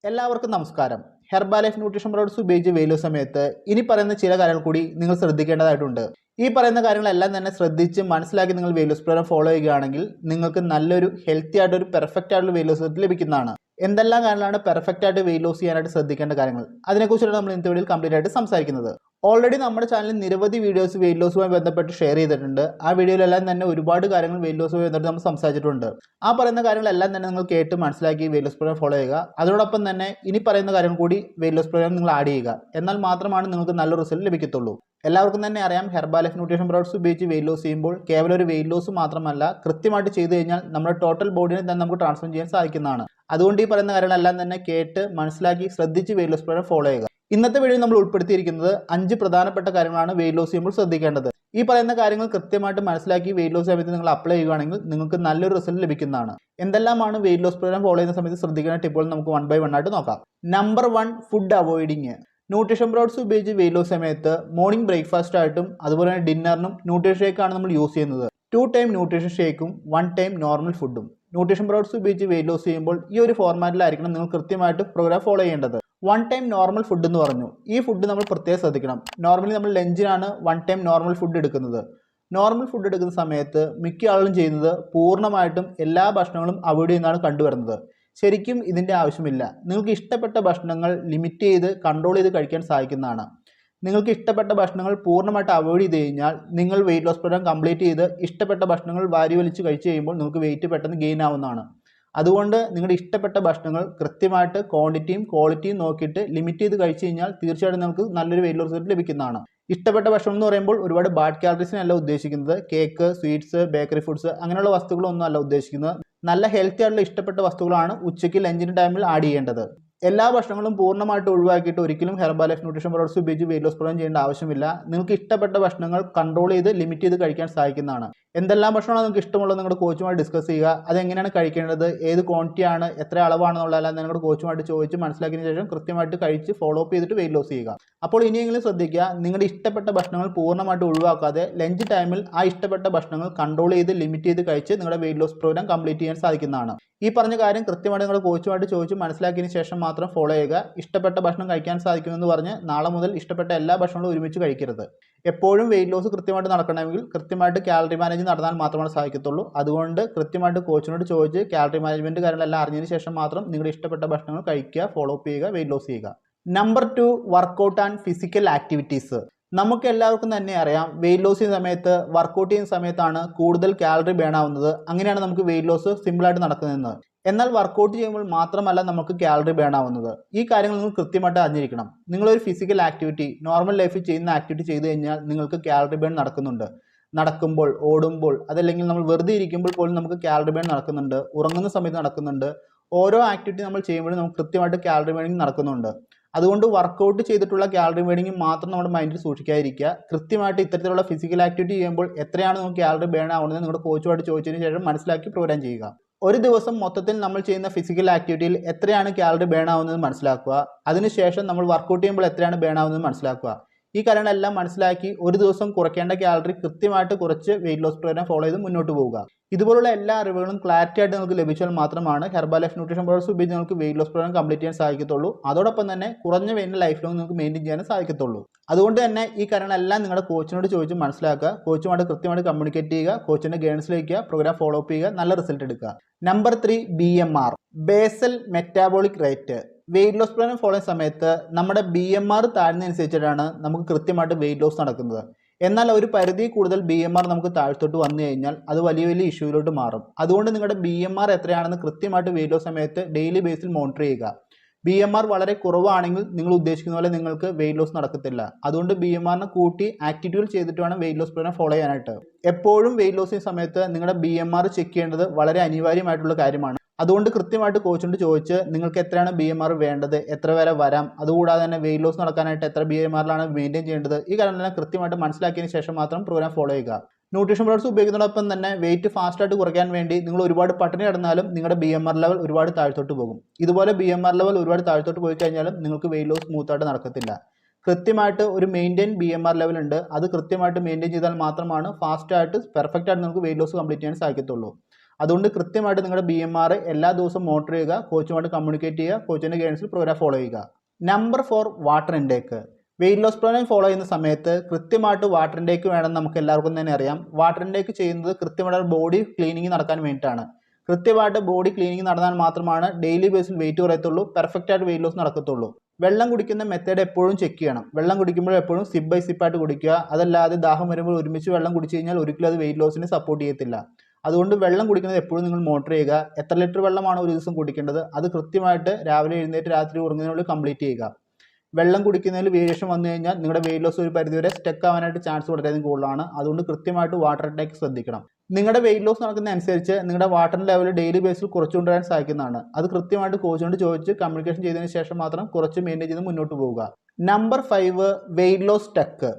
എല്ലാവർക്കും നമസ്കാരം. ഹെർബാ life nutrition products ഉപയോഗിച്ച് വെയിൽ ലോസ് സമയത്ത് ഇനി പറയുന്ന ചില കാര്യങ്ങൾ കൂടി നിങ്ങൾ ശ്രദ്ധിക്കേണ്ടതായിട്ടുണ്ട്. ഈ പറയുന്ന കാര്യങ്ങളെല്ലാം തന്നെ ശ്രദ്ധിച്ച് മനസ്സിലാക്കി നിങ്ങൾ വെയിൽ ലോസ് പ്രോഗ്രാം ഫോളോ ചെയ്യുകയാണെങ്കിൽ നിങ്ങൾക്ക് നല്ലൊരു ഹെൽത്തി ആയിട്ട് ഒരു പെർഫെക്റ്റ് ആയിട്ടുള്ള വെയിൽ ലോസ് ലഭിക്കുന്നതാണ്. എന്തെല്ലാം കാര്യങ്ങളാണ് പെർഫെക്റ്റ് ആയിട്ട് വെയിൽ ലോസ് ചെയ്യാനായിട്ട് ശ്രദ്ധിക്കേണ്ട കാര്യങ്ങൾ, അതിനെക്കുറിച്ചാണ് നമ്മൾ ഇന്നത്തെ വീഡിയോയിൽ കംപ്ലീറ്റ് ആയിട്ട് സംസാരിക്കുന്നത്. ഓൾറെഡി നമ്മുടെ ചാനലിൽ നിരവധി വീഡിയോസ് വെയിൽ ലോസുമായി ബന്ധപ്പെട്ട് ഷെയർ ചെയ്തിട്ടുണ്ട്. ആ വീഡിയോയിലെല്ലാം തന്നെ ഒരുപാട് കാര്യങ്ങൾ വെയിൽ ലോസുമായി ബന്ധപ്പെട്ട് നമ്മൾ സംസാരിച്ചിട്ടുണ്ട്. ആ പറയുന്ന കാര്യങ്ങളെല്ലാം തന്നെ നിങ്ങൾ കേട്ട് മനസ്സിലാക്കി വെയിൽ ലോസ് പ്രോഗ്രാം ഫോളോ ചെയ്യുക. അതോടൊപ്പം തന്നെ ഇനി പറയുന്ന കാര്യങ്ങൾ കൂടി വെയിൽ ലോസ് പ്രോഗ്രാം നിങ്ങൾ ആഡ് ചെയ്യുക. എന്നാൽ മാത്രമാണ് നിങ്ങൾക്ക് നല്ല റിസൾട്ട് ലഭിക്കത്തുള്ളൂ. എല്ലാവർക്കും തന്നെ അറിയാം, ഹെർബാ ലൈഫ് ന്യൂട്രീഷൻ പ്രോഡക്ട്സ് ഉപയോഗിച്ച് വെയിൽ ലോസ് ചെയ്യുമ്പോൾ കേവലം ഒരു വെയിൽ ലോസ് മാത്രമല്ല, കൃത്യമായിട്ട് ചെയ്തു കഴിഞ്ഞാൽ നമ്മുടെ ടോട്ടൽ ബോഡിനെ തന്നെ നമുക്ക് ട്രാൻസ്ഫോം ചെയ്യാൻ സാധിക്കുന്നതാണ്. അതുകൊണ്ട് ഈ പറയുന്ന കാര്യങ്ങളെല്ലാം തന്നെ കേട്ട് മനസ്സിലാക്കി ശ്രദ്ധിച്ച് വെയിൽ ലോസ് പ്രോഗ്രാം ഫോളോ ചെയ്യുക. ഇന്നത്തെ വീഡിയോ നമ്മൾ ഉൾപ്പെടുത്തിയിരിക്കുന്നത് 5 പ്രധാനപ്പെട്ട കാര്യങ്ങളാണ് വെയിൽ ലോസ് ചെയ്യുമ്പോൾ ശ്രദ്ധിക്കേണ്ടത്. ഈ പറയുന്ന കാര്യങ്ങൾ കൃത്യമായിട്ട് മനസ്സിലാക്കി വെയിൽ ലോസ് സമയത്ത് നിങ്ങൾ അപ്ലൈ ചെയ്യുകയാണെങ്കിൽ നിങ്ങൾക്ക് നല്ലൊരു റിസൾട്ട് ലഭിക്കുന്നതാണ്. എന്തെല്ലാമാണ് വെയിൽ ലോസ് പ്രോഗ്രാം ഫോളോ ചെയ്യുന്ന സമയത്ത് ശ്രദ്ധിക്കേണ്ട ടിപ്പുകൾ നമുക്ക് 1 by 1 ആയിട്ട് നോക്കാം. Number 1, food avoiding. Nutrition products ഉപയോഗിച്ച് വെയിൽ ലോസ് സമയത്ത് മോർണിംഗ് ബ്രേക്ക്ഫാസ്റ്റ് ആയിട്ടും അതുപോലെ തന്നെ ഡിന്നറിനും ന്യൂട്രീഷൻ ഷേക്കാണ് നമ്മൾ യൂസ് ചെയ്യുന്നത്. 2 ടൈം ന്യൂട്രീഷൻ ഷേക്കും 1 ടൈം നോർമൽ ഫുഡും. ന്യൂട്രീഷൻ പ്രോഡക്ട്സ് ഉപയോഗിച്ച് വെയിൽ ലോസ് ചെയ്യുമ്പോൾ ഈ ഒരു ഫോർമാറ്റിലായിരിക്കണം നിങ്ങൾ കൃത്യമായിട്ട് പ്രോഗ്രാം ഫോളോ ചെയ്യേണ്ടത്. 1 ടൈം നോർമൽ ഫുഡ് എന്ന് പറഞ്ഞു. ഈ ഫുഡ് നമ്മൾ പ്രത്യേകം ശ്രദ്ധിക്കണം. നോർമലി നമ്മൾ ലഞ്ചിനാണ് 1 ടൈം നോർമൽ ഫുഡ് എടുക്കുന്നത്. നോർമൽ ഫുഡ് എടുക്കുന്ന സമയത്ത് മിക്ക ആളുകളും ചെയ്യുന്നത് പൂർണ്ണമായിട്ടും എല്ലാ ഭക്ഷണങ്ങളും അവോയ്ഡ് ചെയ്യുന്നതാണ് കണ്ടുവരുന്നത്. ശരിക്കും ഇതിൻ്റെ ആവശ്യമില്ല. നിങ്ങൾക്ക് ഇഷ്ടപ്പെട്ട ഭക്ഷണങ്ങൾ ലിമിറ്റ് ചെയ്ത് കൺട്രോൾ ചെയ്ത് കഴിക്കാൻ സാധിക്കുന്നതാണ്. നിങ്ങൾക്ക് ഇഷ്ടപ്പെട്ട ഭക്ഷണങ്ങൾ പൂർണ്ണമായിട്ട് അവോയ്ഡ് ചെയ്ത് കഴിഞ്ഞാൽ നിങ്ങൾ വെയിറ്റ് ലോസ് പ്രോഗ്രാം കംപ്ലീറ്റ് ചെയ്ത് ഇഷ്ടപ്പെട്ട ഭക്ഷണങ്ങൾ വാരി വലിച്ച് കഴിച്ച് കഴിയുമ്പോൾ നിങ്ങൾക്ക് വെയിറ്റ് പെട്ടെന്ന് ഗെയിൻ ആവുന്നതാണ്. അതുകൊണ്ട് നിങ്ങളുടെ ഇഷ്ടപ്പെട്ട ഭക്ഷണങ്ങൾ കൃത്യമായിട്ട് ക്വാണ്ടിറ്റിയും ക്വാളിറ്റിയും നോക്കിയിട്ട് ലിമിറ്റ് ചെയ്ത് കഴിച്ചു കഴിഞ്ഞാൽ തീർച്ചയായിട്ടും നിങ്ങൾക്ക് നല്ലൊരു വെയിറ്റ് ലോസ് റിസൾട്ട് ലഭിക്കുന്നതാണ്. ഇഷ്ടപ്പെട്ട ഭക്ഷണം എന്ന് പറയുമ്പോൾ ഒരുപാട് ബാഡ് കാലറീസിനല്ല ഉദ്ദേശിക്കുന്നത്. കേക്ക്, സ്വീറ്റ്സ്, ബേക്കറി ഫുഡ്സ് അങ്ങനെയുള്ള വസ്തുക്കളൊന്നും അല്ല ഉദ്ദേശിക്കുന്നത്. നല്ല ഹെൽത്തി ആയിട്ടുള്ള ഇഷ്ടപ്പെട്ട വസ്തുക്കളാണ് ഉച്ചയ്ക്ക് ലഞ്ചിൻ്റെ ടൈമിൽ ആഡ് ചെയ്യേണ്ടത്. എല്ലാ ഭക്ഷണങ്ങളും പൂർണ്ണമായിട്ട് ഒഴിവാക്കിയിട്ട് ഒരിക്കലും ഹെർബാ ലൈഫ് ന്യൂട്രീഷൻ പ്രോഡക്ട്സ് ഉപയോഗിച്ച് വെയിറ്റ് ലോസ് പ്രോഗ്രാം ചെയ്യേണ്ട ആവശ്യമില്ല. നിങ്ങൾക്ക് ഇഷ്ടപ്പെട്ട ഭക്ഷണങ്ങൾ കൺട്രോൾ ചെയ്ത് ലിമിറ്റ് ചെയ്ത് കഴിക്കാൻ സാധിക്കുന്നതാണ്. എന്തെല്ലാം ഭക്ഷണമാണ് നിങ്ങൾക്ക് ഇഷ്ടമുള്ളത് നിങ്ങളുടെ കോച്ചുമായി ഡിസ്കസ് ചെയ്യുക. അതെങ്ങനെയാണ് കഴിക്കേണ്ടത്, ഏത് ക്വാണ്ടിറ്റിയാണ്, എത്ര അളവാണെന്നുള്ളതെല്ലാം നിങ്ങളുടെ കോച്ചുമായിട്ട് ചോദിച്ച് മനസ്സിലാക്കിയതിന് ശേഷം കൃത്യമായിട്ട് കഴിച്ച് ഫോളോ അപ്പ് ചെയ്തിട്ട് വെയിറ്റ് ലോസ് ചെയ്യുക. അപ്പോൾ ഇനിയെങ്കിലും ശ്രദ്ധിക്കുക, നിങ്ങളുടെ ഇഷ്ടപ്പെട്ട ഭക്ഷണങ്ങൾ പൂർണ്ണമായിട്ട് ഒഴിവാക്കാതെ ലഞ്ച് ടൈമിൽ ആ ഇഷ്ടപ്പെട്ട ഭക്ഷണങ്ങൾ കൺട്രോൾ ചെയ്ത് ലിമിറ്റ് ചെയ്ത് കഴിച്ച് നിങ്ങളുടെ വെയിറ്റ് ലോസ് പ്രോഗ്രാം കംപ്ലീറ്റ് ചെയ്യാൻ സാധിക്കുന്നതാണ്. ഈ പറഞ്ഞ കാര്യം കൃത്യമായിട്ട് നിങ്ങളുടെ കോച്ചുമായിട്ട് ചോദിച്ച് മനസ്സിലാക്കിയതിന് ശേഷം മാത്രം ഫോളോ ചെയ്യുക. ഇഷ്ടപ്പെട്ട ഭക്ഷണം കഴിക്കാൻ സാധിക്കുമെന്ന് പറഞ്ഞ് നാളെ മുതൽ ഇഷ്ടപ്പെട്ട എല്ലാ ഭക്ഷണങ്ങളും ഒരുമിച്ച് കഴിക്കരുത്. എപ്പോഴും വെയിറ്റ് ലോസ് കൃത്യമായിട്ട് നടക്കണമെങ്കിൽ കൃത്യമായിട്ട് കാലറി മാനേജ് നടന്നാൽ മാത്രമാണ് സാധിക്കത്തുള്ളൂ. അതുകൊണ്ട് കൃത്യമായിട്ട് കോച്ചിനോട് ചോദിച്ച് കാലറി മാനേജ്മെൻറ്റ് കാര്യങ്ങളെല്ലാം അറിഞ്ഞതിന് ശേഷം മാത്രം നിങ്ങളുടെ ഇഷ്ടപ്പെട്ട ഭക്ഷണങ്ങൾ കഴിക്കുക, ഫോളോ അപ്പ് ചെയ്യുക, വെയിറ്റ് ലോസ് ചെയ്യുക. Number 2, workout and physical activities. നമുക്ക് എല്ലാവർക്കും തന്നെ അറിയാം, വെയിറ്റ് ലോസ് ചെയ്യുന്ന സമയത്ത് വർക്കൗട്ട് ചെയ്യുന്ന സമയത്താണ് കൂടുതൽ കാലറി ബേൺ ആവുന്നത്. അങ്ങനെയാണ് നമുക്ക് വെയിറ്റ് ലോസ് സിമ്പിളായിട്ട് നടക്കുന്നതെന്ന്. എന്നാൽ വർക്കൗട്ട് ചെയ്യുമ്പോൾ മാത്രമല്ല നമുക്ക് കാലറി ബേൺ ആവുന്നത്. ഈ കാര്യങ്ങൾ നിങ്ങൾ കൃത്യമായിട്ട് അറിഞ്ഞിരിക്കണം. നിങ്ങളൊരു ഫിസിക്കൽ ആക്ടിവിറ്റി നോർമൽ ലൈഫിൽ ചെയ്യുന്ന ആക്ടിവിറ്റി ചെയ്ത് കഴിഞ്ഞാൽ നിങ്ങൾക്ക് കാലറി ബേൺ നടക്കുന്നുണ്ട്. നടക്കുമ്പോൾ, ഓടുമ്പോൾ, അതല്ലെങ്കിൽ നമ്മൾ വെറുതെ ഇരിക്കുമ്പോൾ പോലും നമുക്ക് കാലറി ബേൺ നടക്കുന്നുണ്ട്. ഉറങ്ങുന്ന സമയത്ത് നടക്കുന്നുണ്ട്. ഓരോ ആക്ടിവിറ്റി നമ്മൾ ചെയ്യുമ്പോഴും നമുക്ക് കൃത്യമായിട്ട് കാലറി ബേണിംഗ് നടക്കുന്നുണ്ട്. അതുകൊണ്ട് വർക്കൗട്ട് ചെയ്തിട്ടുള്ള കാലറി ബേണിംഗ് മാത്രം നമ്മുടെ മൈൻഡിൽ സൂക്ഷിക്കാതിരിക്കുക. കൃത്യമായിട്ട് ഇത്തരത്തിലുള്ള ഫിസിക്കൽ ആക്ടിവിറ്റി ചെയ്യുമ്പോൾ എത്രയാണ് നമുക്ക് കാലറി ബേൺ ആവുന്നത് നിങ്ങളുടെ കോച്ചുമായിട്ട് ചോദിച്ചതിന് ശേഷം മനസ്സിലാക്കി പ്രോഗ്രാം ചെയ്യുക. ഒരു ദിവസം മൊത്തത്തിൽ നമ്മൾ ചെയ്യുന്ന ഫിസിക്കൽ ആക്ടിവിറ്റിയിൽ എത്രയാണ് കാലറി ബേൺ ആവുന്നത് മനസ്സിലാക്കുക. അതിനുശേഷം നമ്മൾ വർക്കൗട്ട് ചെയ്യുമ്പോൾ എത്രയാണ് ബേൺ ആവുന്നത് മനസ്സിലാക്കുക. ഈ കാര്യങ്ങളെല്ലാം മനസ്സിലാക്കി ഒരു ദിവസം കുറയ്ക്കേണ്ട കാലറി കൃത്യമായിട്ട് കുറച്ച് വെയിറ്റ് ലോസ് പ്രോഗ്രാം ഫോളോ ചെയ്ത് മുന്നോട്ട് പോവുക. ഇതുപോലുള്ള എല്ലാ അറിവുകളും ക്ലാരിറ്റി ആയിട്ട് നിങ്ങൾക്ക് ലഭിച്ചാൽ മാത്രമാണ് ഹെർബാ ലൈഫ് ന്യൂട്രീഷൻ പ്രോഡക്ട്സ് ഉപയോഗിച്ച് നിങ്ങൾക്ക് വെയിറ്റ് ലോസ് പ്രോഗ്രാം കംപ്ലീറ്റ് ചെയ്യാൻ സാധിക്കത്തുള്ളൂ. അതോടൊപ്പം തന്നെ കുറഞ്ഞ വെയിറ്റ് ലൈഫ് ലോങ് നിങ്ങൾക്ക് മെയിൻറ്റെയിൻ ചെയ്യാൻ സാധിക്കത്തുള്ളൂ. അതുകൊണ്ട് തന്നെ ഈ കാര്യങ്ങളെല്ലാം നിങ്ങളുടെ കോച്ചിനോട് ചോദിച്ച് മനസ്സിലാക്കുക. കോച്ചുമായിട്ട് കൃത്യമായിട്ട് കമ്മ്യൂണിക്കേറ്റ് ചെയ്യുക. കോച്ചിൻ്റെ ഗൈഡൻസിലേക്ക് പ്രോഗ്രാം ഫോളോ അപ്പ് ചെയ്യുക. നല്ല റിസൾട്ട് എടുക്കുക. Number 3, BMR, basal metabolic rate. Weight loss program follow ചെയ്യുന്ന സമയത്ത് നമ്മുടെ BMR താഴ്ന്നതനുസരിച്ചിട്ടാണ് നമുക്ക് കൃത്യമായിട്ട് വെയിറ്റ് ലോസ് നടക്കുന്നത്. എന്നാൽ ഒരു പരിധി കൂടുതൽ BMR നമുക്ക് താഴ്ത്തോട്ട് വന്നു കഴിഞ്ഞാൽ അത് വലിയ വലിയ ഇഷ്യൂയിലോട്ട് മാറും. അതുകൊണ്ട് നിങ്ങളുടെ BMR എത്രയാണെന്ന് കൃത്യമായിട്ട് വെയിറ്റ് ലോസ് സമയത്ത് ഡെയിലി ബേസിൽ മോണിറ്റർ ചെയ്യുക. BMR വളരെ കുറവാണെങ്കിൽ നിങ്ങൾ ഉദ്ദേശിക്കുന്ന പോലെ നിങ്ങൾക്ക് വെയിറ്റ് ലോസ് നടക്കത്തില്ല. അതുകൊണ്ട് BMRനെ കൂട്ടി ആക്ടിവിറ്റികൾ ചെയ്തിട്ട് വേണം വെയിറ്റ് ലോസ് പ്രോഗ്രാം ഫോളോ ചെയ്യാനായിട്ട്. എപ്പോഴും വെയിറ്റ് ലോസ് ചെയ്യുന്ന സമയത്ത് നിങ്ങളുടെ BMR ചെക്ക് ചെയ്യേണ്ടത് വളരെ അനിവാര്യമായിട്ടുള്ള കാര്യമാണ്. അതുകൊണ്ട് കൃത്യമായിട്ട് കോച്ചിനോട് ചോദിച്ച് നിങ്ങൾക്ക് എത്രയാണ് BMR വേണ്ടത്, എത്ര വരെ വരാം, അതുകൂടാതെ തന്നെ വെയിറ്റ് ലോസ് നടക്കാനായിട്ട് എത്ര BMRലാണ് മെയിൻറ്റെയിൻ ചെയ്യേണ്ടത്, ഈ കാര്യങ്ങളെല്ലാം കൃത്യമായിട്ട് മനസ്സിലാക്കിയതിന് ശേഷം മാത്രം പ്രോഗ്രാം ഫോളോ ചെയ്യുക. ന്യൂട്രീഷൻ പ്രോഡക്ട്സ് ഉപയോഗിക്കുന്നതോടൊപ്പം തന്നെ വെയിറ്റ് ഫാസ്റ്റായിട്ട് കുറയ്ക്കാൻ വേണ്ടി നിങ്ങൾ ഒരുപാട് പട്ടിണി കിടന്നാലും നിങ്ങളുടെ BMR ലെവൽ ഒരുപാട് താഴ്ത്തോട്ട് പോകും. ഇതുപോലെ BMR ലെവൽ ഒരുപാട് താഴ്ത്തോട്ട് പോയി കഴിഞ്ഞാലും നിങ്ങൾക്ക് വെയിറ്റ് ലോസ് സ്മൂത്തായിട്ട് നടക്കത്തില്ല. കൃത്യമായിട്ട് ഒരു മെയിൻറ്റെയിൻ BMR ലെവൽ ഉണ്ട്. അത് കൃത്യമായിട്ട് മെയിൻറ്റെയിൻ ചെയ്താൽ മാത്രമാണ് ഫാസ്റ്റായിട്ട് പെർഫെക്റ്റ് ആയിട്ട് നമുക്ക് വെയിറ്റ് ലോസ് കംപ്ലീറ്റ് ചെയ്യാൻ സാധിക്കത്തുള്ളൂ. അതുകൊണ്ട് കൃത്യമായിട്ട് നിങ്ങളുടെ BMR എല്ലാ ദിവസവും മോണിറ്റർ ചെയ്യുക, കോച്ചുമായിട്ട് കമ്മ്യൂണിക്കേറ്റ് ചെയ്യുക, കോച്ചിൻ്റെ ഗൈഡൻസിൽ പ്രോഗ്രാം ഫോളോ ചെയ്യുക. Number 4 water intake. Weight loss program follow ചെയ്യുന്ന സമയത്ത് കൃത്യമായിട്ട് വാട്ടർ ഇൻടേക്ക് വേണമെന്ന് നമുക്ക് എല്ലാവർക്കും തന്നെ അറിയാം. വാട്ടർ ഇൻടേക്ക് ചെയ്യുന്നത് കൃത്യമായിട്ട് ബോഡി ക്ലീനിങ് നടക്കാൻ വേണ്ടിയിട്ടാണ്. കൃത്യമായിട്ട് ബോഡി ക്ലീനിങ് നടന്നാൽ മാത്രമാണ് ഡെയിലി ബേസിൽ വെയിറ്റ് കുറയത്തുള്ളൂ, പെർഫെക്റ്റ് ആയിട്ട് വെയിറ്റ് ലോസ് നടക്കത്തുള്ളൂ. വെള്ളം കുടിക്കുന്ന മെത്തേഡ് എപ്പോഴും ചെക്ക് ചെയ്യണം. വെള്ളം കുടിക്കുമ്പോൾ എപ്പോഴും സിപ്പ് ബൈ സിപ്പായിട്ട് കുടിക്കുക. അതല്ലാതെ ദാഹം വരുമ്പോൾ ഒരുമിച്ച് വെള്ളം കുടിച്ചു കഴിഞ്ഞാൽ ഒരിക്കലും അത് വെയിറ്റ് ലോസിനെ സപ്പോർട്ട് ചെയ്യത്തില്ല. അതുകൊണ്ട് വെള്ളം കുടിക്കുന്നത് എപ്പോഴും നിങ്ങൾ മോണിറ്റർ ചെയ്യുക. എത്ര ലിറ്റർ വെള്ളമാണ് ഒരു ദിവസം കുടിക്കേണ്ടത് അത് കൃത്യമായിട്ട് രാവിലെ എഴുന്നേറ്റ് രാത്രി ഉറങ്ങുന്നതിനുള്ളിൽ കംപ്ലീറ്റ് ചെയ്യുക. വെള്ളം കുടിക്കുന്നതിൽ വേരിയേഷൻ വന്നു കഴിഞ്ഞാൽ നിങ്ങളുടെ വെയിറ്റ് ലോസ് ഒരു പരിധിവരെ സ്റ്റക്ക് ആവാനായിട്ട് ചാൻസ് വളരെയധികം കൂടുതലാണ്. അതുകൊണ്ട് കൃത്യമായിട്ട് വാട്ടർ ഇൻടേക്ക് ശ്രദ്ധിക്കണം. നിങ്ങളുടെ വെയിറ്റ് ലോസ് നടക്കുന്ന അനുസരിച്ച് നിങ്ങളുടെ വാട്ടർ ലെവൽ ഡെയിലി ബേസിൽ കുറച്ചുകൊണ്ടുവരാൻ സാധിക്കുന്നതാണ്. അത് കൃത്യമായിട്ട് കോച്ചിനോട് ചോദിച്ച് കമ്മ്യൂണിക്കേഷൻ ചെയ്തതിന് ശേഷം മാത്രം കുറച്ച് മെയിൻറ്റെയിൻ ചെയ്ത് മുന്നോട്ട് പോവുക. Number 5 weight loss stuck.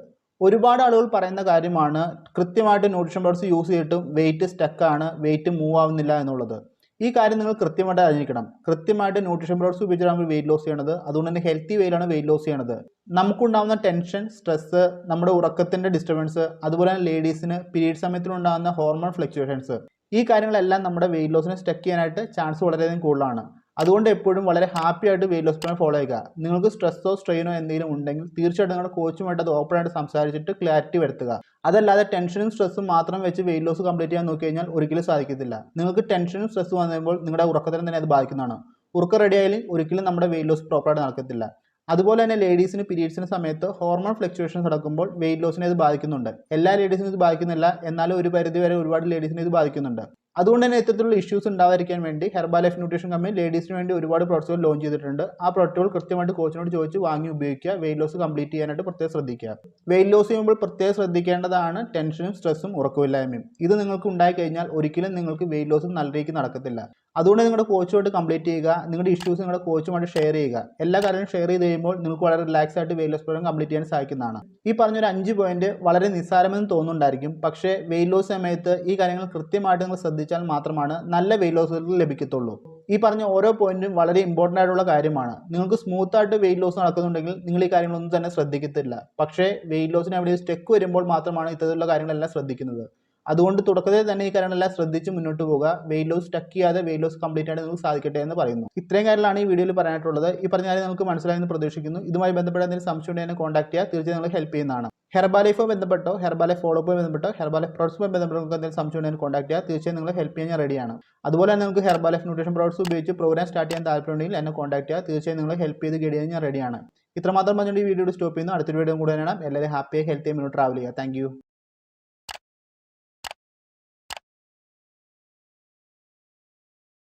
ഒരുപാട് ആളുകൾ പറയുന്ന കാര്യമാണ് കൃത്യമായിട്ട് ന്യൂട്രീഷൻ പ്രോഡക്ട്സ് യൂസ് ചെയ്തിട്ടും വെയിറ്റ് സ്റ്റക്കാണ്, വെയിറ്റ് മൂവ് ആവുന്നില്ല എന്നുള്ളത്. ഈ കാര്യം നിങ്ങൾ കൃത്യമായിട്ട് അറിഞ്ഞിരിക്കണം. കൃത്യമായിട്ട് ന്യൂട്രീഷൻ പ്രോഡക്ട്സ് ഉപയോഗിച്ചാണ് വെയിറ്റ് ലോസ് ചെയ്യണത്. അതുകൊണ്ട് തന്നെ ഹെൽത്തി വേയിലാണ് വെയിറ്റ് ലോസ് ചെയ്യണത്. നമുക്കുണ്ടാകുന്ന ടെൻഷൻ, സ്ട്രെസ്സ്, നമ്മുടെ ഉറക്കത്തിൻ്റെ ഡിസ്റ്റർബൻസ്, അതുപോലെ തന്നെ ലേഡീസിന് പീരീഡ് സമയത്തിലുണ്ടാകുന്ന ഹോർമോൺ ഫ്ലക്ച്വേഷൻസ്, ഈ കാര്യങ്ങളെല്ലാം നമ്മുടെ വെയിറ്റ് ലോസിനെ സ്റ്റക്ക് ചെയ്യാനായിട്ട് ചാൻസ് വളരെയധികം കൂടുതലാണ്. അതുകൊണ്ട് എപ്പോഴും വളരെ ഹാപ്പി ആയിട്ട് വെയിറ്റ് ലോസ് പ്ലാൻ ഫോളോ ചെയ്യുക. നിങ്ങൾക്ക് സ്ട്രെസ്സോ സ്ട്രെയിനോ എന്തെങ്കിലും ഉണ്ടെങ്കിൽ തീർച്ചയായിട്ടും നിങ്ങളുടെ കോച്ചുമായിട്ട് അത് ഓപ്പണായിട്ട് സംസാരിച്ചിട്ട് ക്ലാരിറ്റി വരുത്തുക. അതല്ലാതെ ടെൻഷനും സ്ട്രെസ്സും മാത്രം വെച്ച് വെയിറ്റ് ലോസ് കംപ്ലീറ്റ് ചെയ്യാൻ നോക്കി കഴിഞ്ഞാൽ ഒരിക്കലും സാധിക്കത്തില്ല. നിങ്ങൾക്ക് ടെൻഷനും സ്ട്രെസ്സും വന്നുമ്പോൾ നിങ്ങളുടെ ഉറക്കത്തിന് തന്നെ അത് ബാധിക്കുന്നതാണ്. ഉറക്കം റെഡി ആയാലും ഒരിക്കലും നമ്മുടെ വെയിറ്റ് ലോസ് പ്രോപ്പറായിട്ട് നടക്കത്തില്ല. അതുപോലെ തന്നെ ലേഡീസിന് പീരീഡ്സിന് സമയത്ത് ഹോർമോൺ ഫ്ലക്ച്വേഷൻസ് നടക്കുമ്പോൾ വെയിറ്റ് ലോസിനെ ഇത് ബാധിക്കുന്നുണ്ട്. എല്ലാ ലേഡീസിനും ഇത് ബാധിക്കുന്നില്ല, എന്നാലും ഒരു പരിധി വരെ ഒരുപാട് ലേഡീസിനെ ഇത് ബാധിക്കുന്നുണ്ട്. അതുകൊണ്ട് തന്നെ ഇത്തരത്തിലുള്ള ഇഷ്യൂസ് ഉണ്ടാവാതിരിക്കാൻ വേണ്ടി ഹെർബാലൈഫ് ന്യൂട്രീഷൻ കമ്പനി ലേഡീസിന് വേണ്ടി ഒരുപാട് പ്രോഡക്റ്റുകൾ ലോഞ്ച് ചെയ്തിട്ടുണ്ട്. ആ പ്രോഡക്റ്റുകൾ കൃത്യമായിട്ട് കോച്ചിനോട് ചോദിച്ച് വാങ്ങി ഉപയോഗിക്കുക. വെയിറ്റ് ലോസ് കംപ്ലീറ്റ് ചെയ്യാനായിട്ട് പ്രത്യേകം ശ്രദ്ധിക്കുക. വെയിറ്റ് ലോസ് ചെയ്യുമ്പോൾ പ്രത്യേകം ശ്രദ്ധിക്കേണ്ടതാണ് ടെൻഷനും സ്ട്രെസ്സും ഉറക്കമില്ലായ്മയും. ഇത് നിങ്ങൾക്ക് ഉണ്ടായിക്കഴിഞ്ഞാൽ ഒരിക്കലും നിങ്ങൾക്ക് വെയിറ്റ് ലോസ് നല്ല രീതിക്ക് നടക്കത്തില്ല. അതുകൊണ്ട് നിങ്ങളുടെ കോച്ചുമായിട്ട് കംപ്ലീറ്റ് ചെയ്യുക. നിങ്ങളുടെ ഇഷ്യൂസ് നിങ്ങളുടെ കോച്ചുമായിട്ട് ഷെയർ ചെയ്യുക. എല്ലാ കാര്യങ്ങളും ഷെയർ ചെയ്ത് കഴിയുമ്പോൾ നിങ്ങൾക്ക് വളരെ റിലാക്സ് ആയിട്ട് വെയിറ്റ് ലോസ് പ്രോഗ്രാം കംപ്ലീറ്റ് ചെയ്യാൻ സാധിക്കുന്നതാണ്. ഈ പറഞ്ഞൊരു 5 പോയിന്റ് വളരെ നിസ്സാരമെന്ന് തോന്നുന്നുണ്ടായിരിക്കും. പക്ഷേ വെയിറ്റ് ലോസ് സമയത്ത് ഈ കാര്യങ്ങൾ കൃത്യമായിട്ട് നിങ്ങൾ ശ്രദ്ധിച്ചാൽ മാത്രമാണ് നല്ല വെയിറ്റ് ലോസ് ലഭിക്കത്തുള്ളൂ. ഈ പറഞ്ഞ ഓരോ പോയിന്റും വളരെ ഇമ്പോർട്ടൻ്റ് ആയിട്ടുള്ള കാര്യമാണ്. നിങ്ങൾക്ക് സ്മൂത്ത് ആയിട്ട് വെയിറ്റ് ലോസ് നടക്കുന്നുണ്ടെങ്കിൽ നിങ്ങൾ ഈ കാര്യങ്ങളൊന്നും തന്നെ ശ്രദ്ധിക്കത്തില്ല. പക്ഷേ വെയിറ്റ് ലോസിന് അവിടെ സ്റ്റെക്ക് വരുമ്പോൾ മാത്രമാണ് ഇത്തരത്തിലുള്ള കാര്യങ്ങളെല്ലാം ശ്രദ്ധിക്കുന്നത്. അതുകൊണ്ട് തുടക്കത്തിൽ തന്നെ ഈ കാര്യങ്ങളെല്ലാം ശ്രദ്ധിച്ച് മുന്നോട്ട് പോകുക. വെയിറ്റ് ലോസ് സ്റ്റക്ക് ചെയ്യാതെ വെയിറ്റ് ലോസ് കംപ്ലീറ്റ് ആയിട്ട് നിങ്ങൾക്ക് സാധിക്കട്ടെ എന്ന് പറയുന്നു. ഇത്രയും കാര്യങ്ങളാണ് ഈ വീഡിയോയിൽ പറയാനായിട്ടുള്ളത്. ഈ പറഞ്ഞ കാര്യം നിങ്ങൾക്ക് മനസ്സിലായെന്ന് പ്രതീക്ഷിക്കുന്നു. ഇതുമായി ബന്ധപ്പെട്ട എന്തെങ്കിലും സംശയം ഉണ്ടെങ്കിൽ എന്നെ കോൺടാക്ട് ചെയ്യുക. തീർച്ചയായും നിങ്ങൾ ഹെൽപ്പ് ചെയ്യുന്നതാണ്. ഹെർബാലൈഫുമായി ബന്ധപ്പെട്ടോ ഹെർബാലൈഫ് ഫോളോ അപ്പുമായി ബന്ധപ്പെട്ടോ ഹെർബാലൈഫ് പ്രോഡക്ട്സുമായി ബന്ധപ്പെട്ടോ നിങ്ങൾക്ക് എന്തെങ്കിലും സംശയം ഉണ്ടെങ്കിൽ കോൺടാക്ട് ചെയ്യുക. തീർച്ചയായും നിങ്ങൾ ഹെൽപ്പ് ചെയ്യാൻ ഞാൻ റെഡിയാണ്. അതുപോലെ തന്നെ നിങ്ങൾക്ക് ഹെർബാലൈഫ് ന്യൂട്രീഷൻ പ്രോഡക്ട്സ് ഉപയോഗിച്ച് പ്രോഗ്രാം സ്റ്റാർട്ട് ചെയ്യാൻ താല്പര്യമുണ്ടെങ്കിൽ എന്നെ കോൺടാക്ട് ചെയ്യുക. തീർച്ചയായും നിങ്ങൾ ഹെൽപ്പ് ചെയ്ത് ഗൈഡ് ചെയ്യാൻ ഞാൻ റെഡിയാണ്. ഇത്രമാത്രം പറഞ്ഞുകൊണ്ട് ഈ വീഡിയോ സ്റ്റോപ്പ് ചെയ്യുന്നു. അടുത്തൊരു വീഡിയോ കൂടെ കാണാം. എല്ലാവരും ഹാപ്പിയായി ഹെൽത്തിയായി മുന്നോട്ട് ട്രാവൽ ചെയ്യുക. Thank you.